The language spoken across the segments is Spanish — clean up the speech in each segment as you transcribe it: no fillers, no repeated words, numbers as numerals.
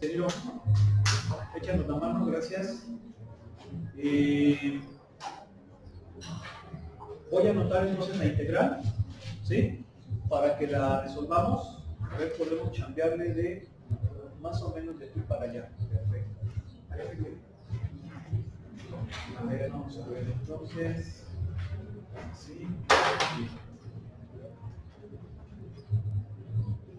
Ingeniero, échanos la mano, gracias. Voy a anotar entonces la integral, ¿sí? Para que la resolvamos. A ver, podemos cambiarle de más o menos de aquí para allá. Perfecto. A ver, vamos a ver entonces. Sí.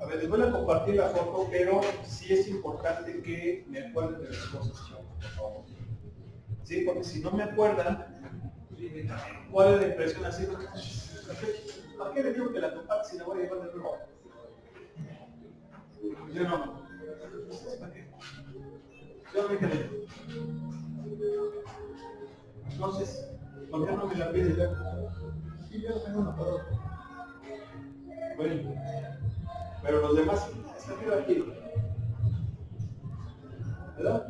A ver, les voy a compartir la foto, pero sí es importante que me acuerden de las cosas, chavos, por favor. Sí, porque si no me acuerdan, ¿cuál es la impresión así? ¿Para qué le digo que la comparte si la voy a llevar de nuevo? Yo no. ¿Para qué? Yo me quedé. Entonces, ¿por qué no me la pides ya? Sí, yo no tengo una palabra. Bueno, pero los demás, está aquí. ¿Verdad?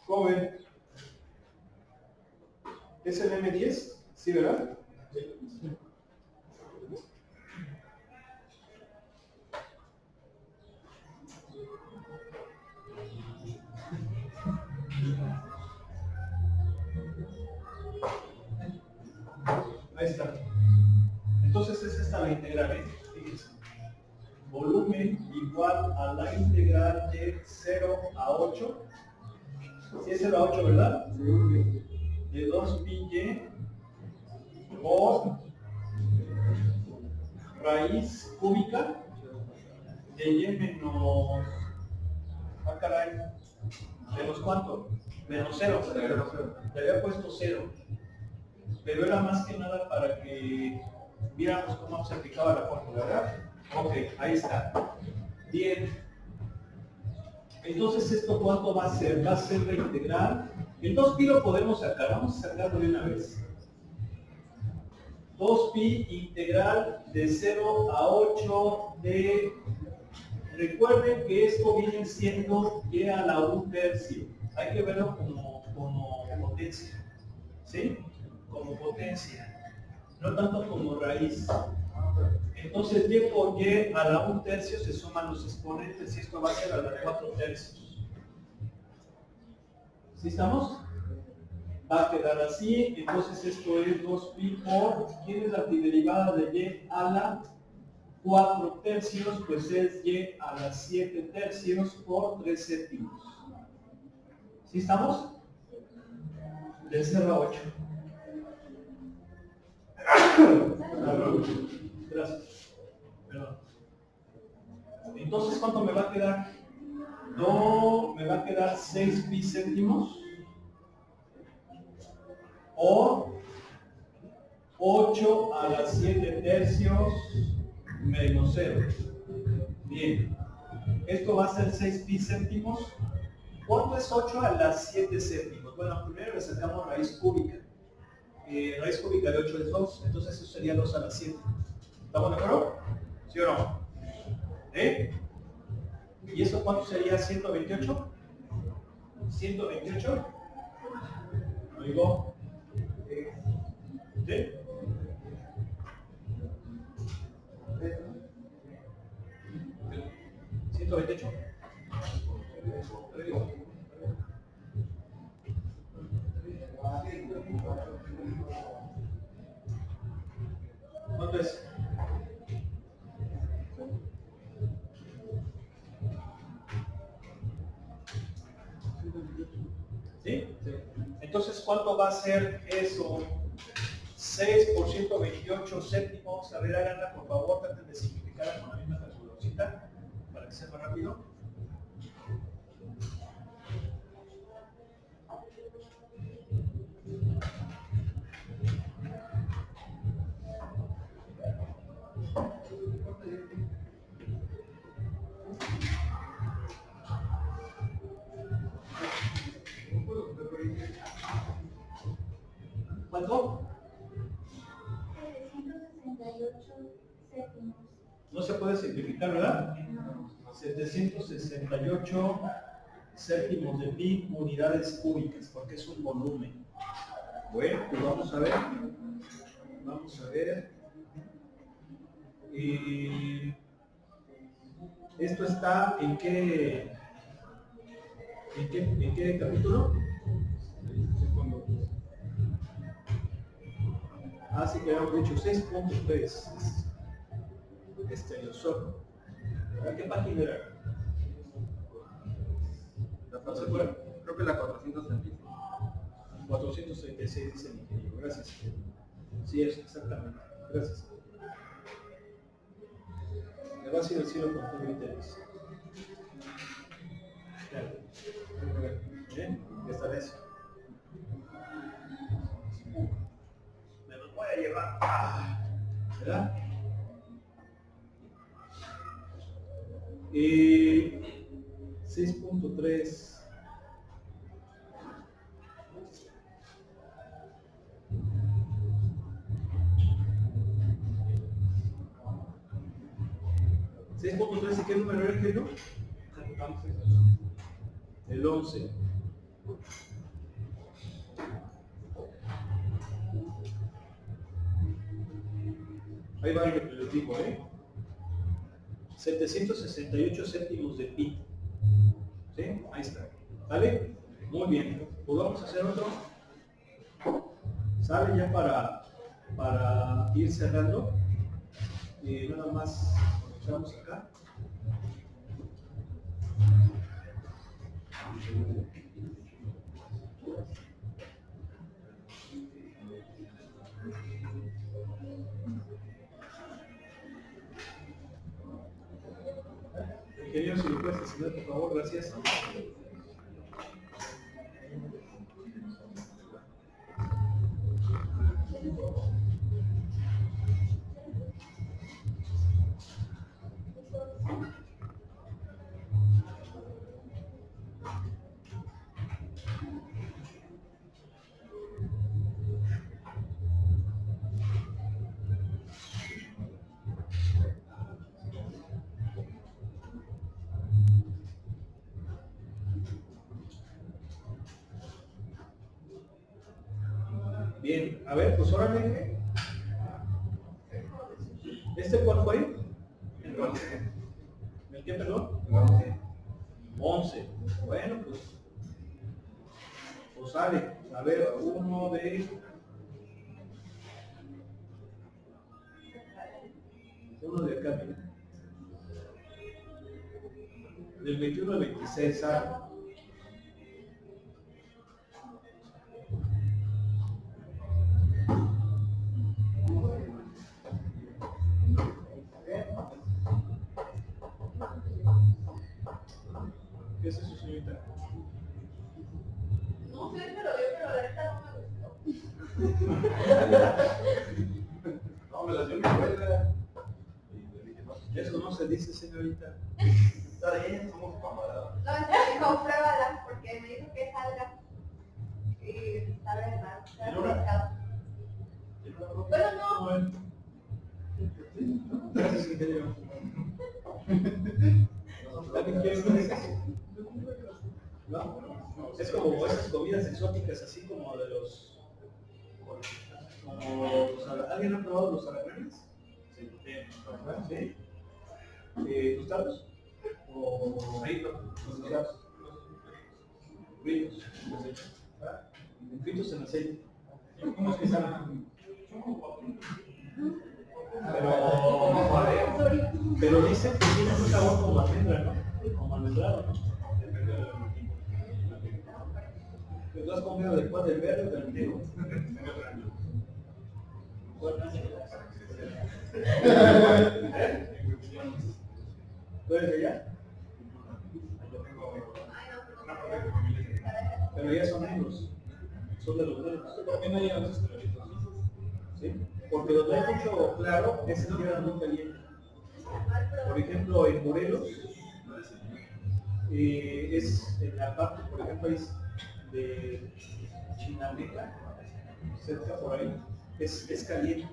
¿Cómo ven? ¿Es el M10? ¿Sí, verdad? Sí. Ahí está. Entonces es esta la integral, ¿eh? Fíjense. Volumen igual a la integral de 0 a 8. ¿Sí es 0 a 8, verdad? De 2pi por raíz cúbica de y menos... Ah, caray. ¿Menos cuánto? Menos 0. Le había puesto 0. Pero era más que nada para que viéramos cómo se aplicaba la fórmula, ¿verdad? Ok, ahí está. Bien. Entonces, ¿esto cuánto va a ser? Va a ser la integral. El 2pi lo podemos sacar. Vamos a sacarlo de una vez. 2pi integral de 0 a 8 de... Recuerden que esto viene siendo y a la 1/3. Hay que verlo como potencia. ¿Sí? Como potencia. No tanto como raíz. Entonces, y por y a la 1/3 se suman los exponentes y esto va a ser a la 4/3. ¿Sí estamos? Va a quedar así, entonces esto es 2pi por, ¿quién es la derivada de y a la 4/3? Pues es y a la 7/3 por 3 séptimos. ¿Sí estamos? De 0 a 8. Gracias. Perdón. Entonces, ¿cuánto me va a quedar? No, me va a quedar 6 pi séptimos o 8 a la 7/3 menos 0. Bien. Esto va a ser 6 pi séptimos. ¿Cuánto es 8 a la 7 séptimos? Bueno, primero le sacamos raíz cúbica. Raíz cúbica de 8 es 2, entonces eso sería 2 a la 7. ¿Estamos de acuerdo? ¿Sí o no? ¿Y eso cuánto sería? ¿128? ¿128? Oigo. ¿Sí? ¿128? ¿Cuánto es? ¿Sí? Entonces, ¿cuánto va a ser eso? 6 por 128 séptimos. A ver, háganla, por favor, traten de simplificar con la misma calculadorcita para que sea más rápido. ¿Cuánto? 768 séptimos. No se puede simplificar, ¿verdad? No. 768 séptimos de pi unidades cúbicas, porque es un volumen. Bueno, pues vamos a ver. Vamos a ver. ¿Esto está en qué capítulo? Así que habíamos dicho 6.3. Estereosol. ¿A qué página era? ¿No se acuerdan? Creo que la 436. 436 dice el ingeniero. Gracias. Sí, es exactamente. Gracias. Me va a ir al cielo con todo interés. Bien, esta vez. Me los voy a llevar. ¿Verdad? 6.3. ¿6.3 y qué número era el que no? El 11. Ahí va lo que les digo, 768 céntimos de pi. ¿Sí? Ahí está. ¿Sale? Muy bien. Pues vamos a hacer otro. ¿Sale? Ya para ir cerrando. Nada más echamos acá. Ingeniero, si lo puedes enseñar, por favor, gracias. Bien, a ver, pues órale. ¿Este cuál fue? El 11. ¿El qué, perdón? 11. 11. Bueno, pues sale. A ver, uno de acá, mira. Del 21 al 26 sale. ¿Qué es eso, señorita? No sé, pero la neta no me gustó. No, me la dio mi abuela. Eso no se dice, señorita. Está bien, somos camaradas. No, en serio, compruébala, porque me dijo que salga. Y está verdad, está arriesgado. Bueno, no. Bueno. Gracias, ingeniero. ¿Alguien quiere una de esas? ¿No? Es como esas comidas exóticas, así como de los... ¿Alguien ha probado los alacranes? Sí. ¿Sí? ¿Tostados? ¿O fritos? Fritos. Fritos en aceite. ¿Cómo es que saben? Pero dicen que tiene un sabor como almendra, ¿no? Como almendrado, ¿no? Depende de la máquina. ¿Tú has comido después del verde o del negro? ¿Tú eres de allá? Pero ya son negros. Son de los negros. ¿Por qué no llevan esos claritos? ¿Sí? Porque donde hay mucho claro es en tierra muy caliente. Por ejemplo, en Morelos, es en la parte, por ejemplo, es de Chinameca, cerca por ahí, es caliente.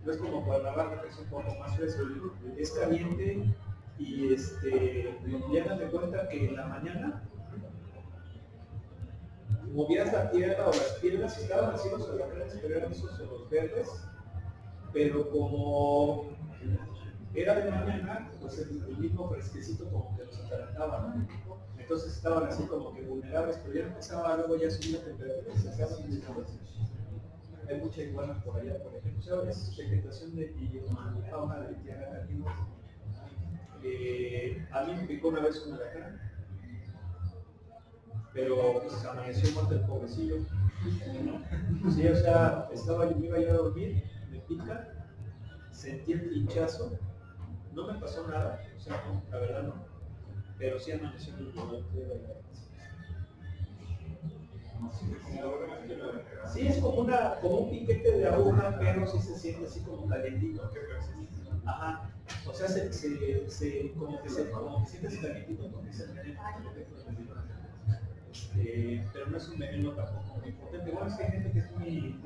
No es como Guadalajara, que es un poco más fresco. Es caliente y hagan de cuenta que en la mañana movías la tierra o las piedras, estaban así los alacranes, pero eran esos los verdes, pero como era de mañana, pues el mismo fresquecito como que los atalantaba, ¿no? Entonces estaban así como que vulnerables, pero ya empezaba luego ya subir la temperatura y se acaban de descansar. Hay mucha iguana por allá, por ejemplo. O sea, es vegetación de fauna de tierra caribe. A mí me picó una vez un alacrán, pero pues amaneció muerto el pobrecillo. Sí, o sea, me iba yo a dormir, me pica, sentí el pinchazo, no me pasó nada, o sea, no, la verdad no, pero sí amaneció muy dolor. Sí, es como un piquete de aguja, pero sí se siente así como calientito. Ajá. O sea, como que sientes calientito porque es el veneno. Pero no es un veneno tampoco muy potente. Bueno, es que hay gente que es muy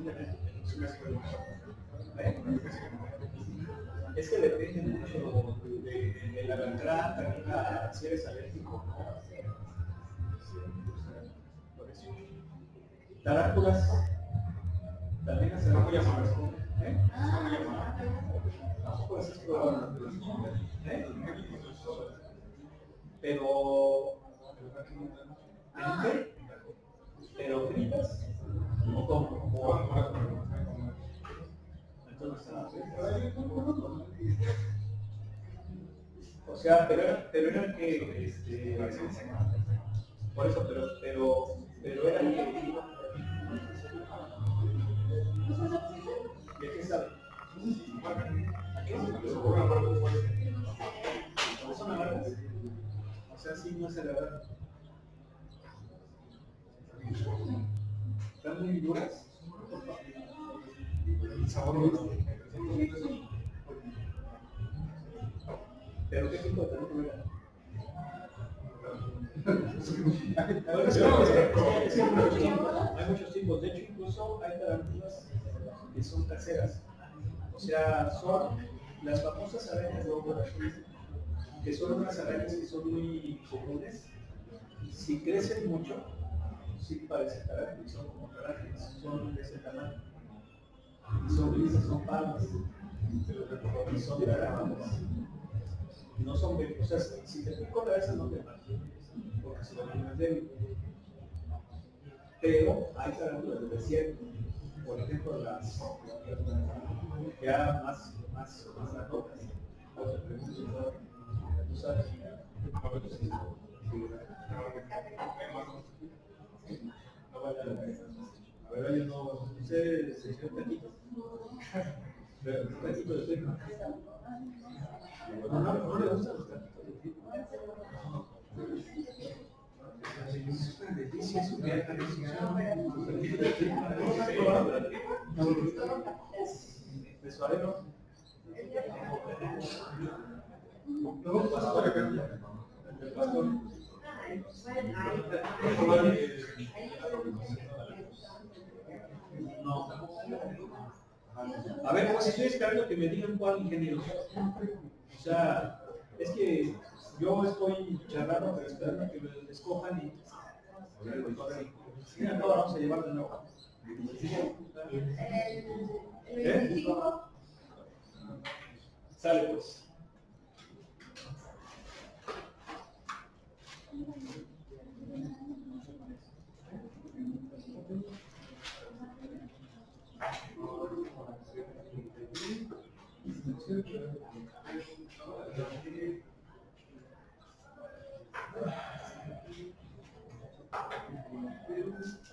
es que depende mucho del alacrán, también si eres alérgico, ¿no? Por eso. Tarántulas, también las tarántulas ¿eh? Tampoco las has probado. ¿Eh? Pero ¿pero fritas? ¿O cómo? Entonces, o sea, pero era que, por eso, pero era que, ¿de qué sabe? ¿A qué? Son amargas. O sea, sí, no se le da. Están muy duras. Pero qué tipo de tarántula era. Hay muchos tipos, de hecho incluso hay tarántulas que son caseras, o sea, son las famosas arañas de ojo azul, que son unas arañas que son muy comunes. Si crecen mucho, sí parecen tarántulas, son como tarántulas, son de ese tamaño, y son grises, son palmas, y son tarántulas. No son o sea, si te pico la cabeza no te mata, porque si lo es débil. Pero hay tarántulas del desierto, por ejemplo las ya más grandotas. ¿Tú sabes? No vale la pena. A ver, yo no sé si es un taquito. Pero un taquito de tema. No le gustan los taquitos de tema. Delicia, su viaje de suadero. No, pastor. No. A ver, pues estoy esperando que me digan cuál ingeniero. O sea, es que yo estoy charlando, pero esperando que me escojan y... no, vamos a llevar de nuevo. ¿Eh? Sale pues.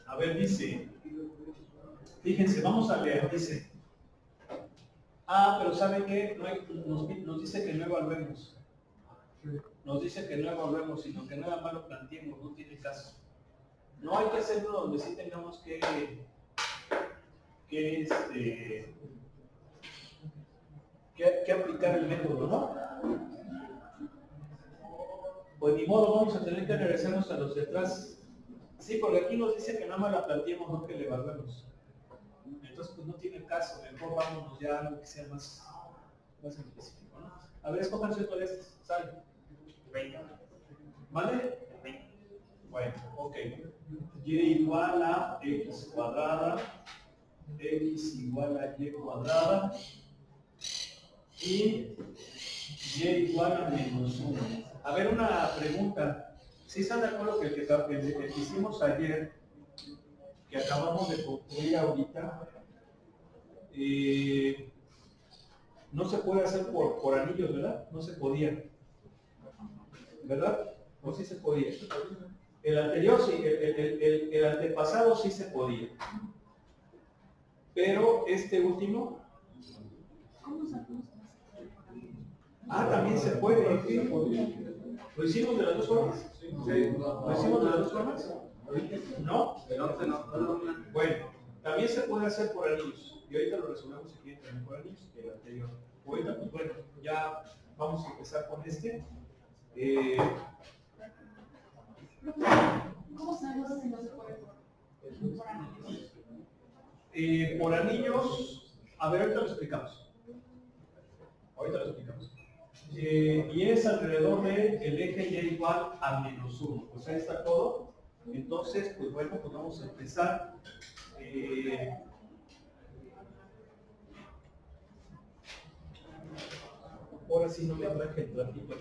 A ver, dice, fíjense, vamos a leer, dice, pero ¿saben qué? Nos dice que no evaluemos. Nos dice que no evaluemos, sino que nada más lo planteemos, no tiene caso. No hay que hacerlo donde sí tengamos que aplicar el método, ¿no? Pues ni modo, vamos a tener que regresarnos a los de atrás. Sí, porque aquí nos dice que nada más la planteemos, no que le evaluemos. Entonces, pues no tiene caso, mejor vámonos ya a algo que sea más específico, ¿no? A ver, escojan cierto de estos, sale. 20. ¿Vale? 20. Bueno, ok. Y igual a x cuadrada, x igual a y cuadrada, y y igual a menos 1. A ver, una pregunta. ¿Sí están de acuerdo que el que hicimos ayer, que acabamos de concluir ahorita, no se puede hacer por anillos, ¿verdad? No se podía, ¿verdad? ¿O sí se podía? El anterior sí, el antepasado sí se podía. Pero este último... también se puede. ¿Sí? ¿Lo hicimos de las dos formas? Sí. ¿Lo hicimos de las dos formas? ¿No? Bueno, también se puede hacer por anillos. Y ahorita lo resolvemos si quieren también por anillos, que el anterior. Ahorita, pues bueno, ya vamos a empezar con este. ¿Cómo sabemos si no se puede por anillos? Por anillos, a ver, ahorita lo explicamos. Ahorita lo explicamos. Y es alrededor del eje y igual a menos 1. Pues ahí está todo. Entonces, pues bueno, pues vamos a empezar. Ahora sí no me traje el platito.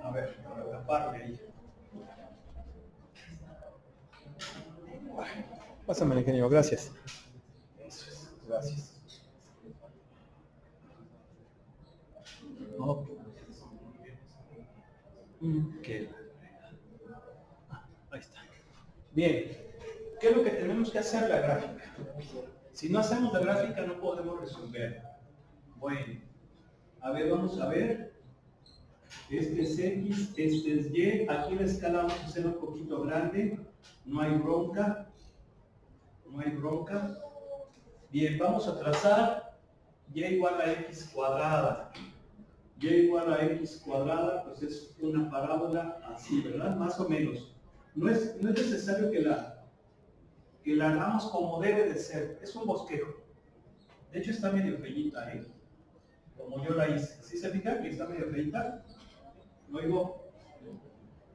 A ver, para taparme ahí. Pásame, ingeniero, gracias. Eso es, gracias. Ok. Ahí está. Bien, ¿qué es lo que tenemos que hacer? La gráfica. Si no hacemos la gráfica no podemos resolver. Bueno, a ver, vamos a ver. Este es X, este es Y. Aquí la escala vamos a hacer un poquito grande. No hay bronca. No hay bronca. Bien, vamos a trazar Y igual a X cuadrada. Y igual a X cuadrada, pues es una parábola así, ¿verdad? Más o menos. No es necesario que la hagamos como debe de ser. Es un bosquejo. De hecho está medio feíta, ¿eh? Como yo la hice. ¿Sí se fija que está medio feíta? ¿Lo oigo?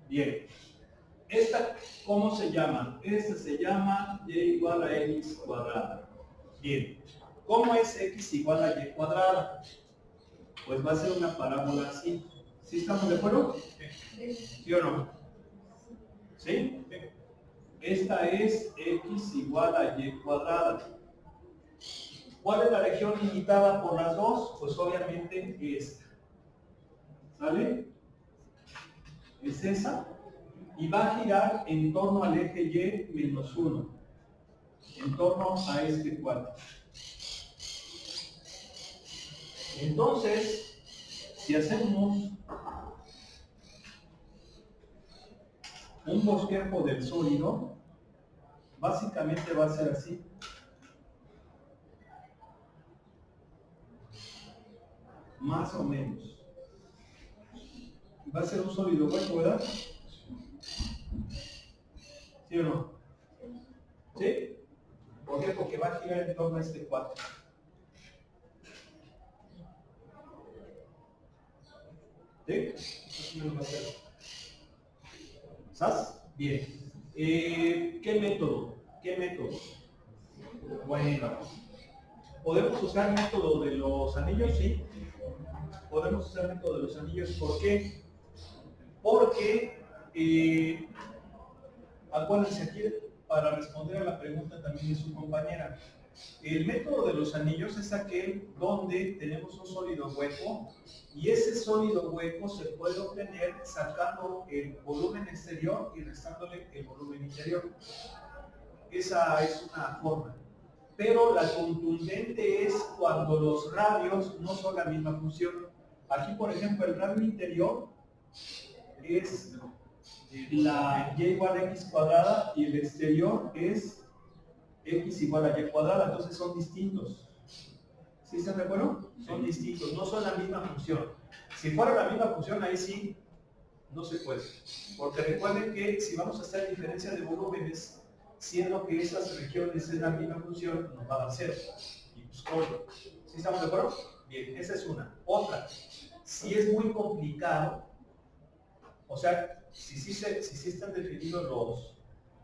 Bien. ¿Esta cómo se llama? Esta se llama Y igual a X cuadrada. Bien. ¿Cómo es X igual a Y cuadrada? Pues va a ser una parábola así. ¿Sí estamos de acuerdo? ¿Sí o no? ¿Sí? Esta es X igual a Y cuadrada. ¿Cuál es la región limitada por las dos? Pues obviamente esta. ¿Sale? Es esa. Y va a girar en torno al eje Y menos 1. En torno a este cuadro. Entonces, si hacemos un bosquejo del sólido, básicamente va a ser así. Más o menos. Va a ser un sólido hueco, ¿verdad? ¿Sí o no? ¿Sí? ¿Por qué? Porque va a girar en torno a este 4. ¿Sí? Así me lo va a hacer. ¿Sabes? Bien. ¿Qué método? ¿Qué método? Bueno. ¿Podemos usar el método de los anillos? Sí. Podemos usar el método de los anillos. ¿Por qué? Porque, acuérdense aquí, para responder a la pregunta también de su compañera, el método de los anillos es aquel donde tenemos un sólido hueco y ese sólido hueco se puede obtener sacando el volumen exterior y restándole el volumen interior. Esa es una forma. Pero la contundente es cuando los radios no son la misma función. Aquí, por ejemplo, el radio interior es la Y igual a X cuadrada y el exterior es X igual a Y cuadrada, entonces son distintos. ¿Sí están de acuerdo? Son distintos, no son la misma función. Si fuera la misma función, ahí sí no se puede. Porque recuerden que si vamos a hacer diferencia de volúmenes, siendo que esas regiones es la misma función, nos va a dar 0. Y pues corto. ¿Sí estamos de acuerdo? Bien, esa es una. Otra, si es muy complicado, o sea, si están definidos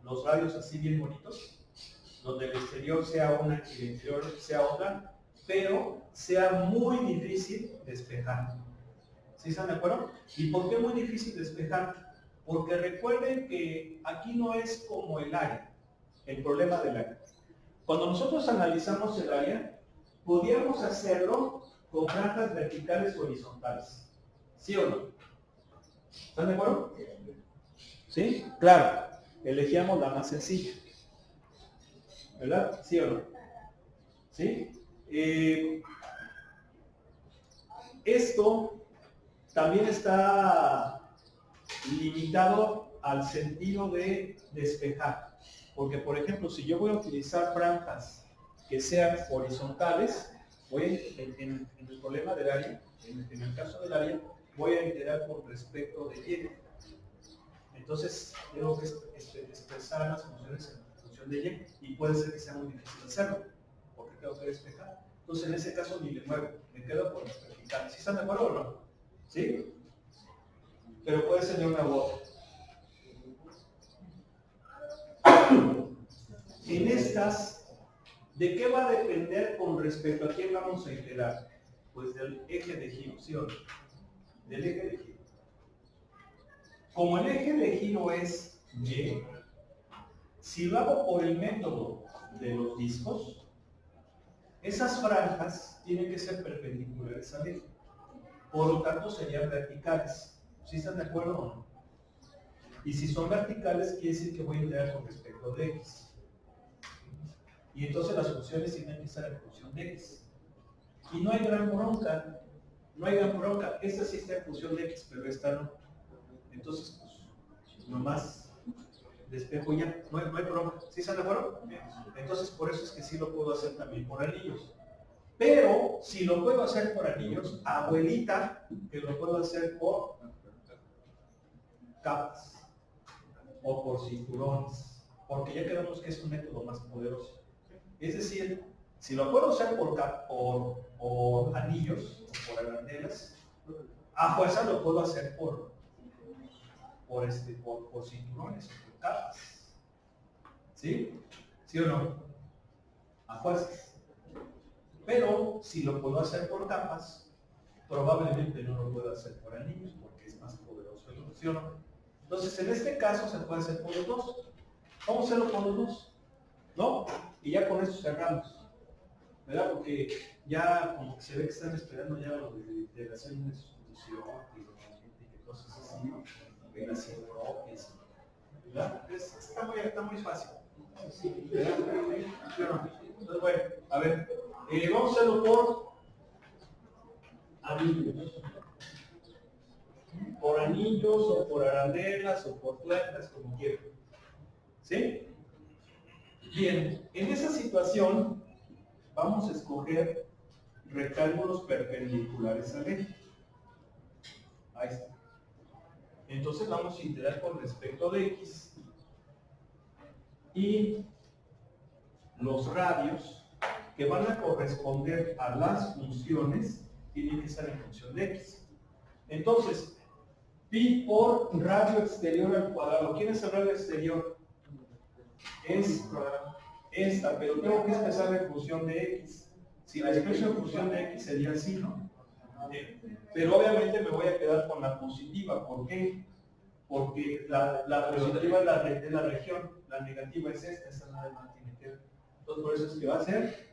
los radios así bien bonitos, donde el exterior sea una y el interior sea otra, pero sea muy difícil despejar. ¿Sí están de acuerdo? ¿Y por qué muy difícil despejar? Porque recuerden que aquí no es como el área, el problema del área. Cuando nosotros analizamos el área, podíamos hacerlo con franjas verticales o horizontales. ¿Sí o no? ¿Están de acuerdo? ¿Sí? Claro, elegíamos la más sencilla. ¿Verdad? ¿Sí o no? ¿Sí? Esto también está limitado al sentido de despejar. Porque, por ejemplo, si yo voy a utilizar franjas que sean horizontales, en el problema del área, en el caso del área, voy a iterar con respecto de y. Entonces, tengo que expresar las funciones en función de y puede ser que sea muy difícil hacerlo, porque tengo que despejar. Entonces, en ese caso ni le muevo, me quedo con las verticales. ¿Sí están de acuerdo o no? ¿Sí? Pero puede ser de una u otra. En estas, ¿de qué va a depender con respecto a quién vamos a iterar? Pues del eje de giro, ¿sí o no? Del eje de giro. Como el eje de giro es Y, si lo hago por el método de los discos, esas franjas tienen que ser perpendiculares al eje. Por lo tanto, serían verticales. ¿Sí están de acuerdo o no? Y si son verticales, quiere decir que voy a iterar con respecto de X. Y entonces las funciones tienen que estar en función de X. Y no hay gran bronca. No hay gran bronca. Esta sí está en función de X, pero esta no. Entonces, pues, nomás despejo ya. No hay bronca. ¿Sí están de acuerdo? Entonces, por eso es que sí lo puedo hacer también por anillos. Pero, si lo puedo hacer por anillos, abuelita, que lo puedo hacer por capas o por cinturones, porque ya quedamos que es un método más poderoso. Es decir, si lo puedo hacer por anillos o por arandelas, a fuerza lo puedo hacer por cinturones, por capas. ¿Sí? ¿Sí o no? A fuerzas. Pero si lo puedo hacer por capas, probablemente no lo puedo hacer por anillos porque es más poderoso el otro, ¿sí o no? Entonces, en este caso se puede hacer por los dos. Vamos a hacerlo por los dos, ¿no? Y ya con esto cerramos, ¿verdad? Porque ya como que se ve que están esperando ya lo de hacer una sustitución y cosas así, ¿no? Ver así propias, ¿verdad? Está muy fácil. Entonces, bueno, a ver, vamos a hacerlo por anillos. Por anillos o por arandelas o por placas, como quieran. ¿Sí? Bien, en esa situación vamos a escoger rectángulos perpendiculares al eje. Ahí está. Entonces vamos a iterar con respecto de X y los radios que van a corresponder a las funciones tienen que estar en función de X. Entonces, pi por radio exterior al cuadrado. ¿Quién es el radio exterior? Es esta, pero tengo que expresar en función de X. Si la expreso en función de X sería así, ¿no? Pero obviamente me voy a quedar con la positiva. ¿Por qué? Porque la positiva es la región, la negativa es esta nada más tiene que ver. Entonces por eso es que va a ser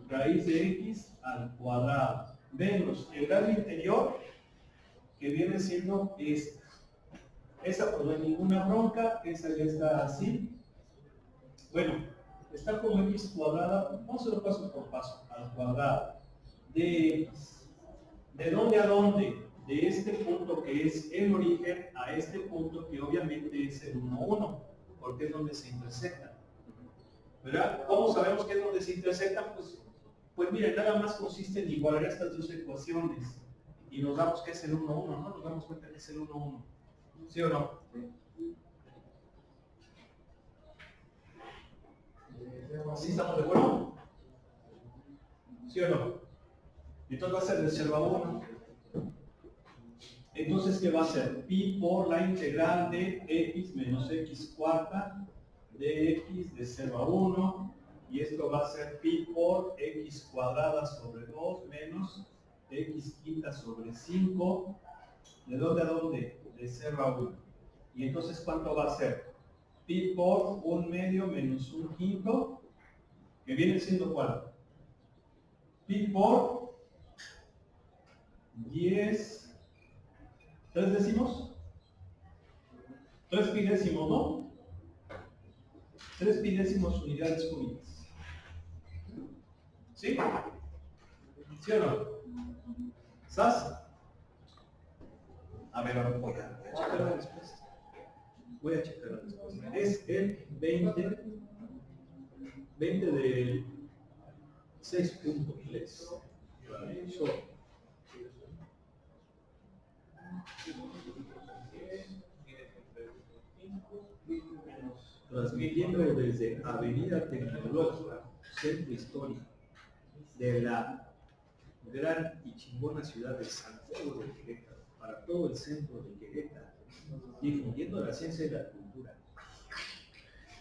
raíz de X al cuadrado menos el radio interior, que viene siendo esta. Esa pues no hay ninguna bronca, esa ya está así. Bueno, está como X cuadrada, vamos a hacerlo paso por paso, al cuadrado de X. ¿De dónde a dónde? De este punto que es el origen a este punto que obviamente es el 1, 1, porque es donde se intersectan. ¿Verdad? ¿Cómo sabemos que es donde se intersectan? Pues miren, nada más consiste en igualar estas dos ecuaciones y nos damos que es el 1, 1, ¿no? Nos damos cuenta que es el 1, 1. ¿Sí o no? ¿Sí estamos de acuerdo? ¿Sí o no? Entonces va a ser de 0 a 1. Entonces, ¿qué va a ser? Pi por la integral de x menos x cuarta de x de 0 a 1 y esto va a ser pi por x cuadrada sobre 2 menos x quinta sobre 5. ¿De dónde a dónde? De 0 a 1. Y entonces, ¿cuánto va a ser? Pi por 1 medio menos 1 quinto, que viene siendo ¿cuál? Pi por 10, 3 décimos, 3 pi décimos, ¿no? 3 pi décimos unidades cúbicas. ¿Sí? ¿Sí o no? ¿Sas? A ver, voy a checar la respuesta. Voy a checar la respuesta. Es el 20 del 6.3. Transmitiendo desde Avenida Tecnológica, Centro Histórico, de la gran y chingona ciudad de Santiago de Querétaro, para todo el centro de Querétaro, difundiendo la ciencia y la cultura.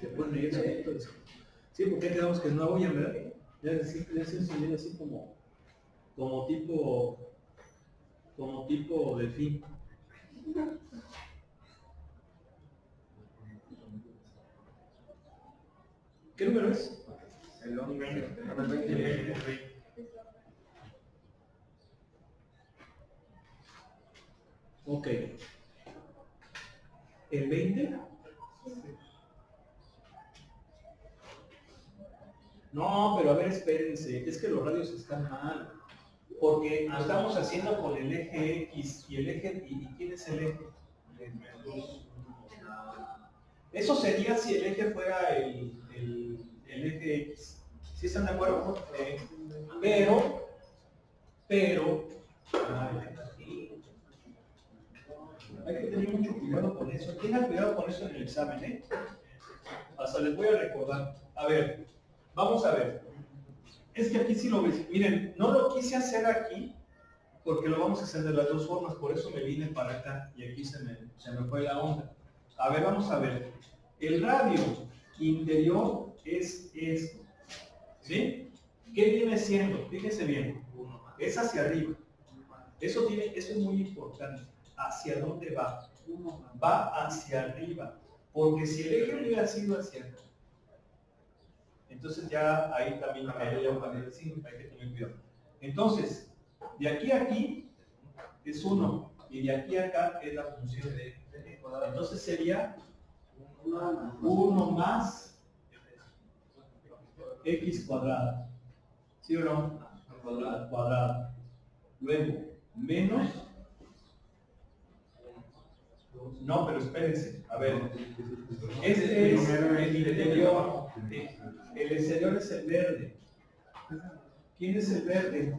Después de eso, sí, porque quedamos que no voy a ver, ya es un sonido así como tipo delfín. ¿Qué número es? El 20. Ok. ¿El 20? No, pero a ver, espérense. Es que los radios están mal. Porque lo estamos haciendo con el eje X. ¿Y el eje? ¿Y quién es el eje? Eso sería si el eje fuera el eje X. ¿Sí están de acuerdo? Pero, hay que tener mucho cuidado con eso. Tengan cuidado con eso en el examen, ¿eh? Hasta les voy a recordar. A ver, vamos a ver. Es que aquí sí lo ves. Miren, no lo quise hacer aquí porque lo vamos a hacer de las dos formas. Por eso me vine para acá y aquí se me fue la onda. A ver, vamos a ver. El radio interior es esto. ¿Sí? ¿Qué viene siendo? Fíjense bien. Es hacia arriba. Eso es muy importante. ¿Hacia dónde va? Va hacia arriba. Porque si el eje hubiera sido hacia arriba, entonces ya ahí también hay que tener cuidado. Entonces, de aquí a aquí es 1 y de aquí a acá es la función de. Entonces sería 1 más x cuadrada. ¿Sí o no? Cuadrada. Luego, menos. No, pero espérense. A ver. Este es el interior. El exterior es el verde. ¿Quién es el verde?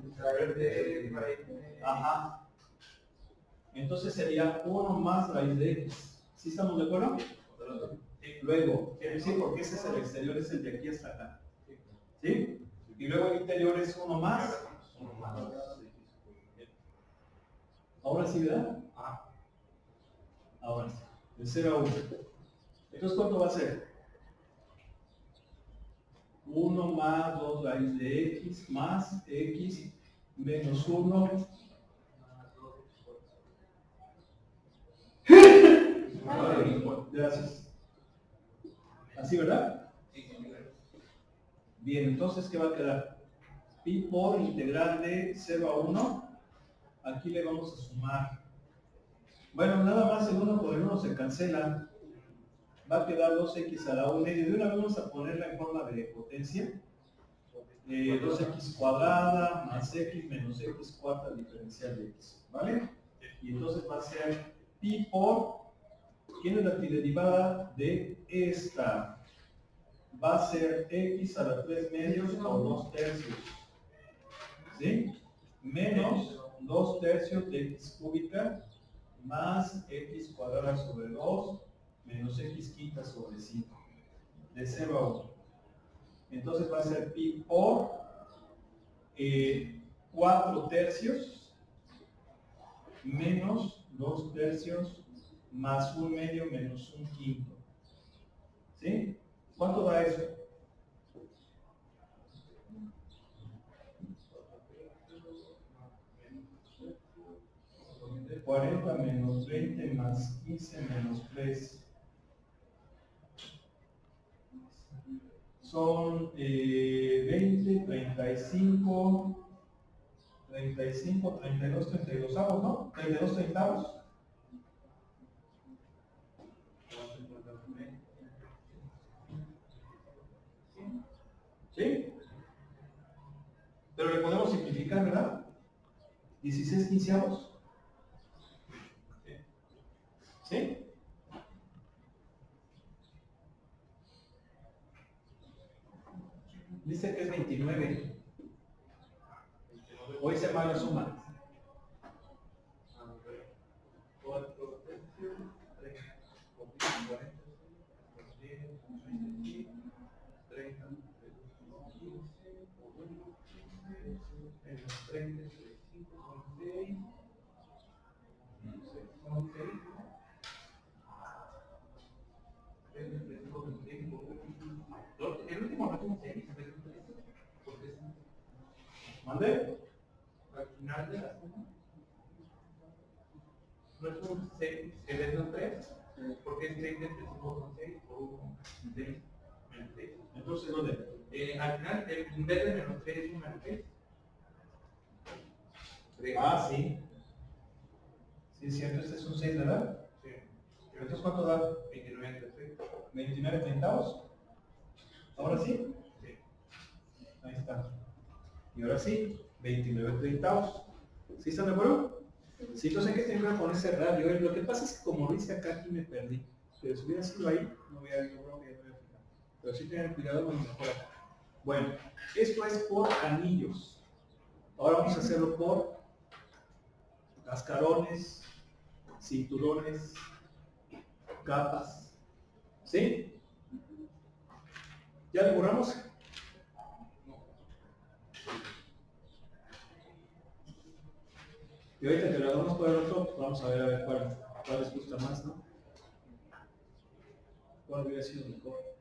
Ajá. Entonces sería 1 más raíz de x. ¿Sí estamos de acuerdo? Luego, quiere decir porque ese es el exterior, es el de aquí hasta acá. ¿Sí? Y luego el interior es 1 más. Ahora sí, ¿verdad? Ahora sí. De 0 a 1. Entonces, ¿cuánto va a ser? 1 más 2 raíz de x más x menos 1. Gracias. ¿Así, verdad? Bien, entonces, ¿qué va a quedar? Pi por integral de 0 a 1. Aquí le vamos a sumar. Bueno, nada más el 1 por el 1 se cancela. Va a quedar 2x a la 1 medio. De una vez vamos a ponerla en forma de potencia. 2x cuadrada más x menos x cuarta diferencial de x. ¿Vale? Y entonces va a ser pi por. ¿Quién es la antiderivada de esta? Va a ser x a la 3 medios por 2 tercios. ¿Sí? Menos 2 tercios de x cúbica más x cuadrada sobre 2 menos x quinta sobre 5. De 0 a 1. Entonces va a ser pi por 4 tercios menos 2 tercios más 1 medio menos 1 quinto. ¿Sí? ¿Cuánto da eso? 40 menos 20 más 15 menos 3. Son 20, 35, 35, 32, 32 avos, ¿no? 32 centavos. ¿Sí? Pero le podemos simplificar, ¿verdad? 16 quinceavos. ¿Sí? Dice que es 29. Hoy se va la suma. 4, 3, 40, 30, 30, 35, 6, son 6. El último no tiene 6, porque ¿mande? Al final de la suma no es un 6, es un 3, porque es 6 de 35 con 6 por 1, 6, menos 6. Entonces, ¿dónde? Al final, en vez de menos 3 es un menos 6. Ah, sí. Sí, es cierto, este es un 6, ¿verdad? Sí. Entonces, ¿cuánto da? 29, 29 centavos. ¿Ahora sí? Sí. Ahí está. Y ahora sí, 29 centavos. ¿Sí están de acuerdo? Sí, entonces hay que tener cuidado con ese radio. Lo que pasa es que como lo hice acá, aquí me perdí. Pero si hubiera sido ahí, no hubiera fijar. Pero sí tener cuidado con mejor acá. Bueno, esto es por anillos. Ahora vamos a hacerlo por cascarones, cinturones, capas. ¿Sí? ¿Ya lo borramos? Y ahorita que lo hagamos por el otro, vamos a ver cuál les gusta más, ¿no? ¿Cuál hubiera sido mejor?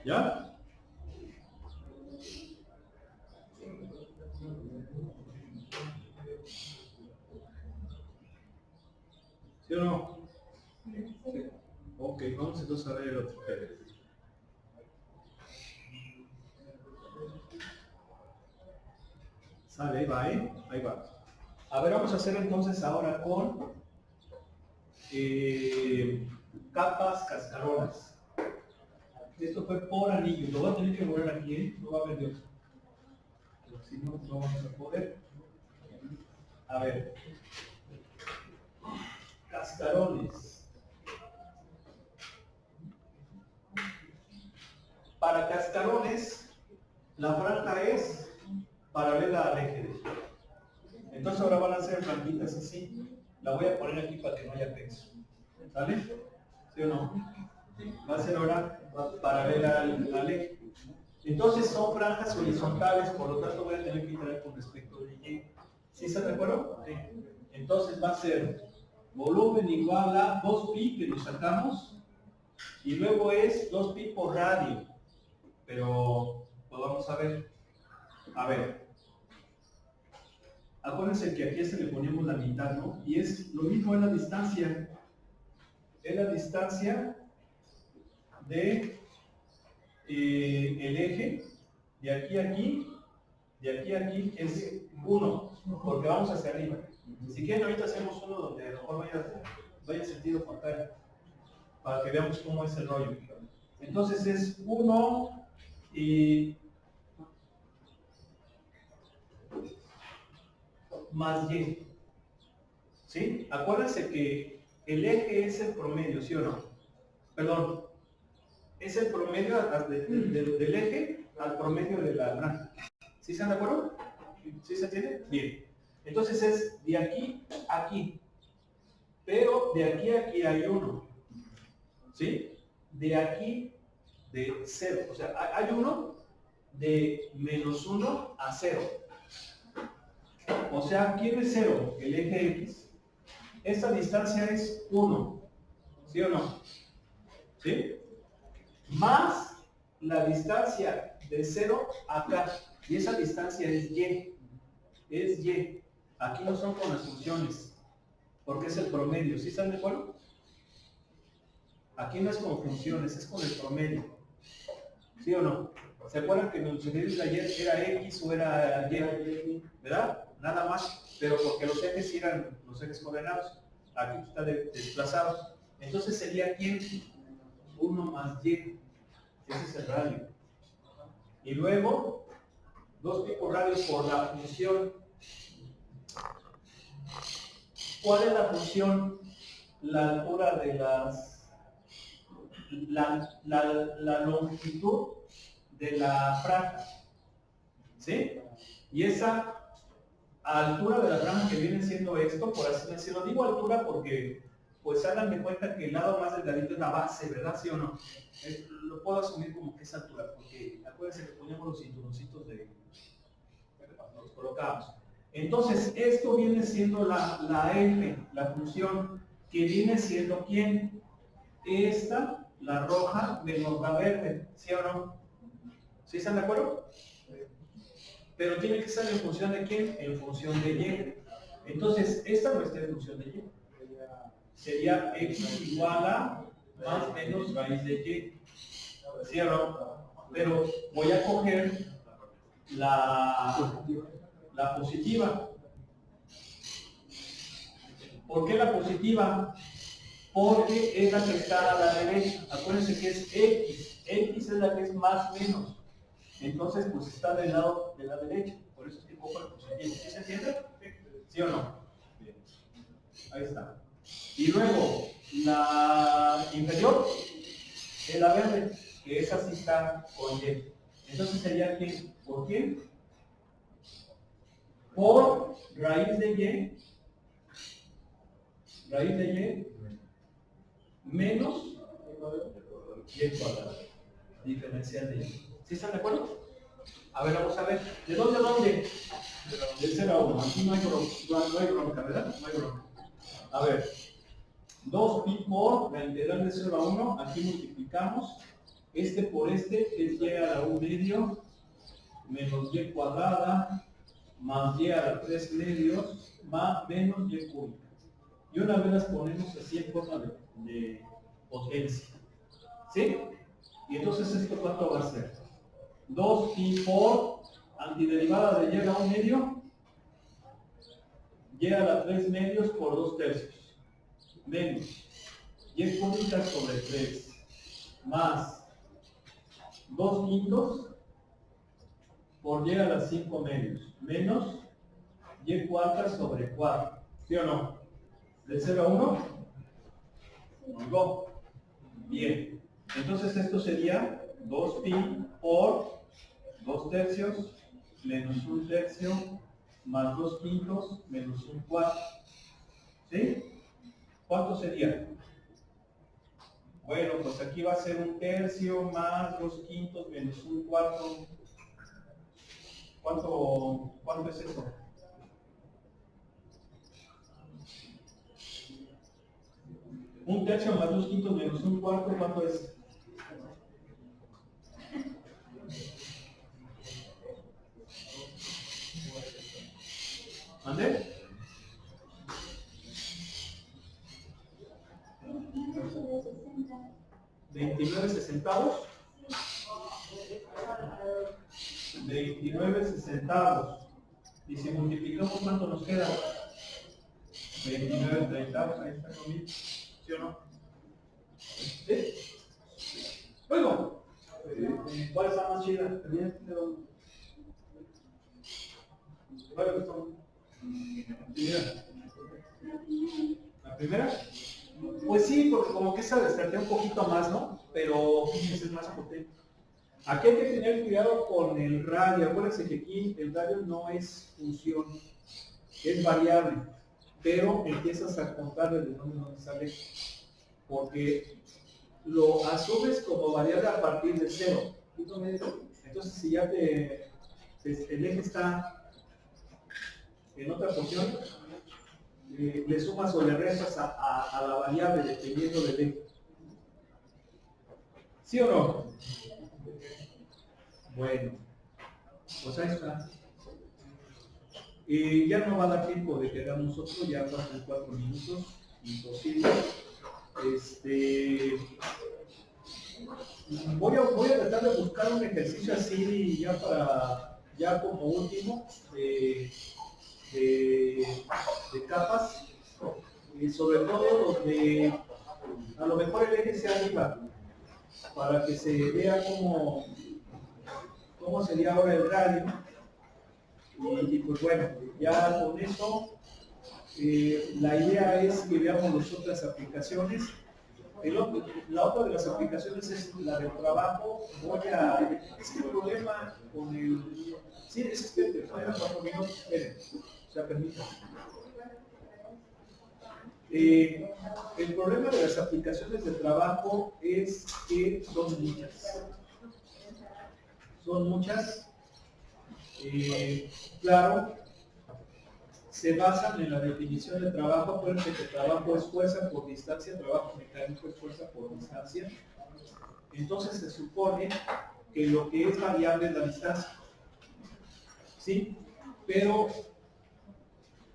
¿Ya? ¿Sí o no? Sí. Ok, vamos entonces a ver el otro. Sale, ahí va, ¿eh? Ahí va. A ver, vamos a hacer entonces ahora con capas cascaronas. Esto fue por anillo. Lo voy a tener que borrar aquí, ¿eh? No va a haber de otro. Si no, no vamos a poder. A ver. Cascarones. Para cascarones, la franja es paralela al eje de giro. Entonces ahora van a ser franjitas así. La voy a poner aquí para que no haya peso. ¿Sale? ¿Sí o no? Va a ser ahora paralela al eje. Entonces son franjas horizontales, por lo tanto voy a tener que iterar con respecto de Y. ¿Sí están de acuerdo? Sí. Entonces va a ser volumen igual a 2pi que nos sacamos y luego es 2pi por radio. Pero pues vamos a ver. A ver. Acuérdense que aquí le ponemos la mitad, ¿no? Y es lo mismo en la distancia. Es la distancia de el eje de aquí a aquí, de aquí a aquí es 1, porque vamos hacia arriba. Si quieren ahorita hacemos uno donde a lo mejor vaya sentido contrario, para que veamos cómo es el rollo. Entonces es 1 y más y. ¿Sí? Acuérdense que el eje es el promedio, ¿sí o no? Perdón, es el promedio del eje al promedio de la granja. ¿Sí están de acuerdo? ¿Sí se entiende? Bien. Entonces es de aquí a aquí. Pero de aquí a aquí hay 1. ¿Sí? De aquí de 0. O sea, hay 1 de -1 a 0. O sea, ¿quién es 0? El eje X. Esta distancia es 1. ¿Sí o no? ¿Sí? Más la distancia de 0 acá. Y esa distancia es Y. Es Y. Aquí no son con las funciones. Porque es el promedio. ¿Sí están de acuerdo? Aquí no es con funciones, es con el promedio. ¿Sí o no? ¿Se acuerdan que en los ejercicios de ayer era X o era Y? ¿Verdad? Nada más. Pero porque los ejes eran los ejes coordenados. Aquí está desplazado. Entonces sería ¿quién? 1 más Y. Ese es el radio. Y luego, 2 picos radios por la función. ¿Cuál es la función? La altura de la longitud de la franja. ¿Sí? Y esa altura de la franja que viene siendo esto, por así decirlo, digo altura porque, pues hagan de cuenta que el lado más delgadito es la base, ¿verdad? ¿Sí o no? Lo puedo asumir como que es altura, porque acuérdense que poníamos los cinturoncitos los colocamos. Entonces, esto viene siendo la F, la función, que viene siendo ¿quién? Esta, la roja, menos la verde, ¿sí o no? ¿Sí están de acuerdo? Pero tiene que ser en función de ¿quién? En función de Y. Entonces, esta no está en función de Y. Sería X igual a más menos raíz de Y. ¿Sí o no? Pero voy a coger la positiva. ¿Por qué la positiva? Porque es la que está a la derecha. Acuérdense que es X. X es la que es más menos. Entonces, pues está del lado de la derecha. Por eso es que cojo la positiva. ¿Sí se entiende? ¿Sí o no? Bien. Ahí está. Y luego, la inferior es la verde, que esa sí está con Y. Entonces sería ¿quién? ¿Por quién? Por raíz de Y menos Y cuadrado, diferencial de Y. ¿Sí están de acuerdo? A ver, vamos a ver. ¿De dónde a dónde? De 0 a 1. Aquí no hay bronca, ¿verdad? No hay bronca. A ver. 2pi por la integral de 0 a 1. Aquí multiplicamos. Este por este es y a la 1 medio menos y cuadrada más y a la 3 medios más menos y cúbica. Y una vez las ponemos así en forma de potencia. ¿Sí? Y entonces esto ¿cuánto va a ser? 2pi por antiderivada de y a la 1 medio y a la 3 medios por 2 tercios menos y cúbica sobre 3 más 2 quintos por y a la 5 medios menos y cuarta sobre 4. ¿Sí o no? ¿De 0 a 1? No. Bien. Entonces esto sería 2pi por 2 tercios menos 1 tercio más 2 quintos menos 1 cuarto. ¿Sí? ¿Cuánto sería? Bueno, pues aquí va a ser 1 tercio más 2 quintos menos 1 cuarto. ¿Cuánto es eso? Un tercio más 2 quintos menos 1 cuarto, ¿cuánto es? ¿Mande? 29 centavos. 29 centavos. Y si multiplicamos, ¿cuánto nos queda? 29 centavos. Ahí está conmigo. ¿Sí o no? ¿Sí? Luego, ¿cuál está más chida? Bueno, Mira. ¿La primera? Pues sí, porque como que esa destatea un poquito más, ¿no? Pero fíjense, es más potente. Aquí hay que tener cuidado con el radio. Acuérdense que aquí el radio no es función, es variable. Pero empiezas a contar desde donde sale, porque lo asumes como variable a partir de cero. Entonces, si ya el eje está en otra posición, le sumas o le restas a la variable dependiendo del eje. ¿Sí o no? Bueno, pues ahí está. Ya no va a dar tiempo de que hagamos otro, ya pasan 4 minutos, imposible. Voy a tratar de buscar un ejercicio así ya como último de capas, y sobre todo donde a lo mejor el eje sea arriba, para que se vea cómo sería ahora el radio. Y pues bueno, ya con eso, la idea es que veamos las otras aplicaciones. La otra de las aplicaciones es la del trabajo. Es que el problema con el... Sí, esperen, 4 minutos, esperen, o sea, permítanme. El problema de las aplicaciones de trabajo es que son muchas. Son muchas. Claro, se basan en la definición de trabajo. Acuérdense que trabajo es fuerza por distancia, trabajo mecánico es fuerza por distancia. Entonces se supone que lo que es variable es la distancia. ¿Sí? Pero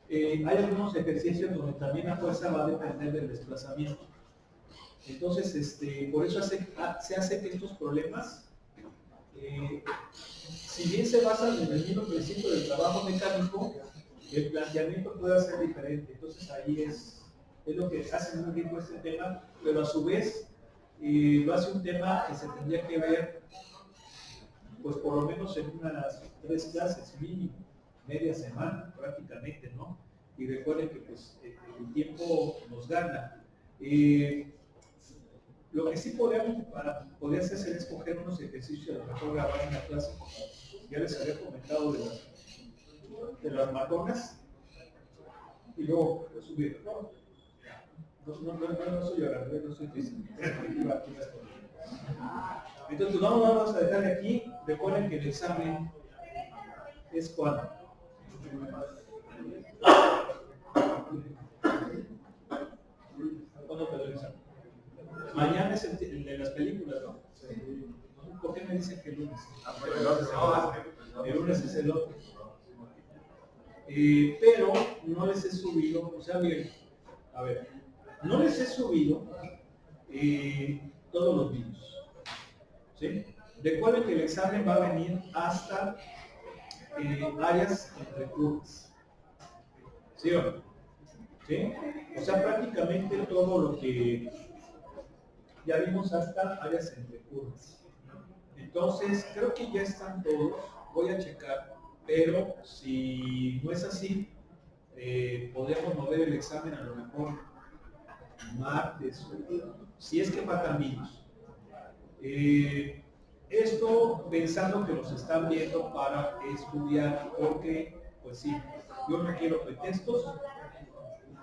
hay algunos ejercicios donde también la fuerza va a depender del desplazamiento. Entonces, por eso se hace que estos problemas, si bien se basan en el mismo principio del trabajo mecánico, el planteamiento puede ser diferente. Entonces ahí es lo que hace muy rico este tema, pero a su vez lo hace un tema que se tendría que ver, pues por lo menos en unas 3 clases mínimo, media semana prácticamente, ¿no? Y recuerden que pues, el tiempo nos gana. Lo que sí podría hacerse es escoger unos ejercicios, a lo mejor grabar una clase, como ya les había comentado de las matonas, y luego subir. No soy llorando, no soy triste. Entonces vamos a dejarle aquí. Recuerden que el examen es cuando. ¿Cuándo quedó el examen? Mañana es el de las películas, ¿no? ¿Por qué me dicen que el lunes? El lunes es el otro. Pero no les he subido, o sea, bien, a ver, no les he subido todos los vídeos. ¿Sí? Recuerden que el examen va a venir hasta áreas entre curvas. ¿Sí o no? ¿Sí? O sea, prácticamente todo lo que ya vimos hasta áreas entre curvas. Entonces, creo que ya están todos. Voy a checar, pero si no es así, podríamos mover el examen a lo mejor martes, si es que faltan vídeos. Esto pensando que los están viendo para estudiar, porque, pues sí, yo no quiero pretextos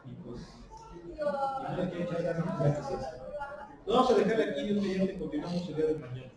y pues no le quiero echar ganas. Vamos a dejarle aquí y continuamos el día de mañana.